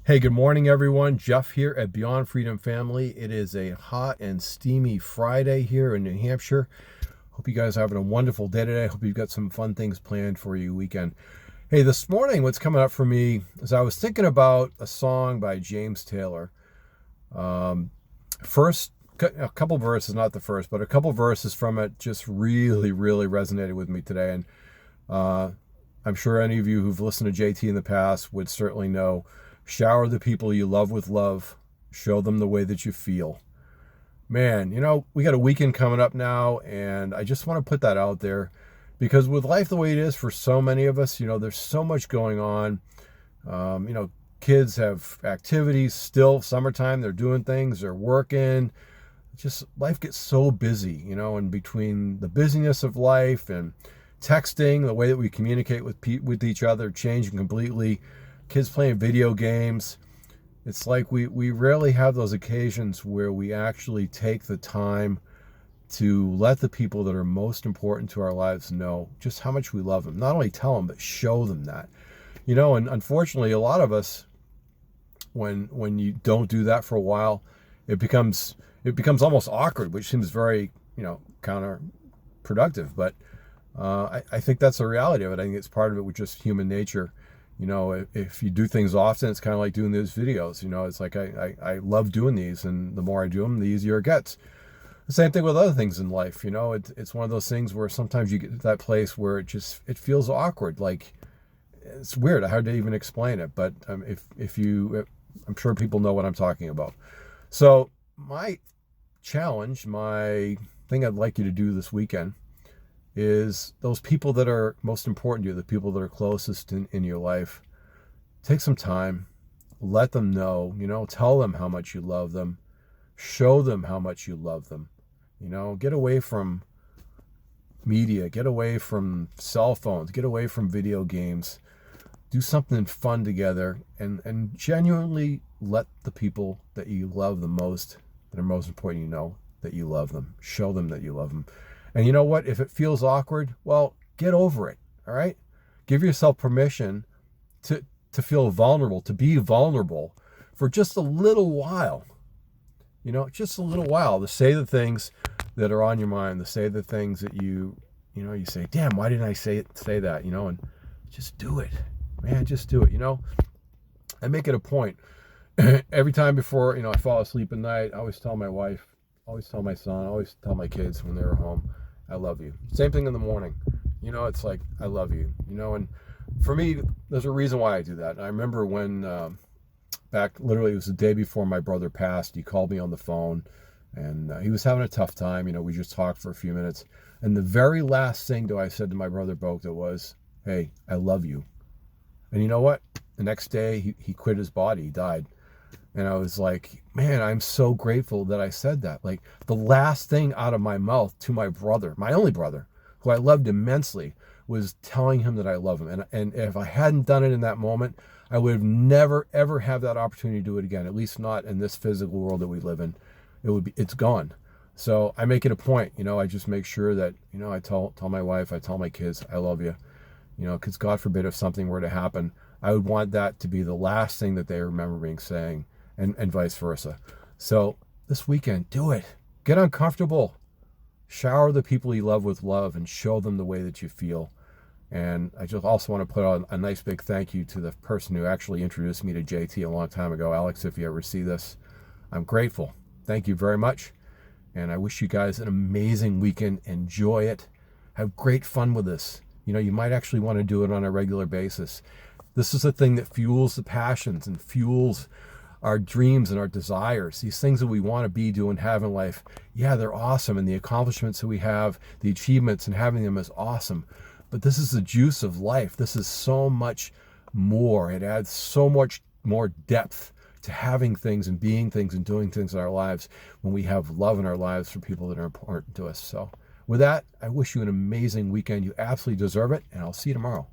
Hey, good morning, everyone. Jeff here at Beyond Freedom Family. It is a hot and steamy Friday here in New Hampshire. Hope you guys are having a wonderful day today. Hope you've got some fun things planned for your weekend. Hey, this morning, what's coming up for me is I was thinking about a song by James Taylor. First, a couple verses, not the first, but a couple verses from it just really, really resonated with me today. And I'm sure any of you who've listened to JT in the past would certainly know. Shower the people you love with love. Show them the way that you feel. Man, we got a weekend coming up now, and I just want to put that out there because with life the way it is for so many of us, there's so much going on. Kids have activities still, summertime, they're doing things, they're working. Just life gets so busy, and between the busyness of life and texting, the way that we communicate with each other changing completely. Kids playing video games. It's like we rarely have those occasions where we actually take the time to let the people that are most important to our lives know just how much we love them. Not only tell them, but show them that. And unfortunately, a lot of us, when you don't do that for a while, it becomes almost awkward, which seems very, counterproductive. But I think that's the reality of it. I think it's part of it with just human nature. If you do things often, it's kind of like doing these videos. It's like I love doing these, and the more I do them, the easier it gets. The same thing with other things in life. It's one of those things where sometimes you get to that place where it feels awkward. Like it's weird. Hard to even explain it. But I'm sure people know what I'm talking about. So my challenge, my thing I'd like you to do this weekend is those people that are most important to you, the people that are closest in your life. Take some time, let them know, tell them how much you love them, show them how much you love them. Get away from media, get away from cell phones, get away from video games, do something fun together, and genuinely let the people that you love the most, that are most important, that you love them. Show them that you love them. And you know what? If it feels awkward, well, get over it, all right? Give yourself permission to feel vulnerable, to be vulnerable for just a little while. Just a little while, to say the things that are on your mind, to say the things that you say, damn, why didn't I say that, and just do it, man, just do it, I make it a point. Every time before, I fall asleep at night, I always tell my wife, always tell my son, always tell my kids when they're home, I love you. Same thing in the morning. It's like, I love you. And for me, there's a reason why I do that. And I remember when, literally it was the day before my brother passed, he called me on the phone, and he was having a tough time. We just talked for a few minutes. And the very last thing that I said to my brother Bogda was, hey, I love you. And you know what? The next day, he quit his body. He died. And I was like, man, I'm so grateful that I said that. Like the last thing out of my mouth to my brother, my only brother, who I loved immensely, was telling him that I love him. And if I hadn't done it in that moment, I would have never, ever have that opportunity to do it again, at least not in this physical world that we live in. It's gone. So I make it a point, I just make sure that, I tell my wife, I tell my kids, I love you, because God forbid if something were to happen, I would want that to be the last thing that they remember me saying. And vice versa. So this weekend, do it. Get uncomfortable. Shower the people you love with love and show them the way that you feel. And I just also want to put on a nice big thank you to the person who actually introduced me to JT a long time ago. Alex, if you ever see this, I'm grateful. Thank you very much. And I wish you guys an amazing weekend. Enjoy it. Have great fun with this. You might actually want to do it on a regular basis. This is the thing that fuels the passions and fuels our dreams and our desires, these things that we want to be, do, and have in life. Yeah, they're awesome. And the accomplishments that we have, the achievements and having them is awesome. But this is the juice of life. This is so much more. It adds so much more depth to having things and being things and doing things in our lives when we have love in our lives for people that are important to us. So with that, I wish you an amazing weekend. You absolutely deserve it. And I'll see you tomorrow.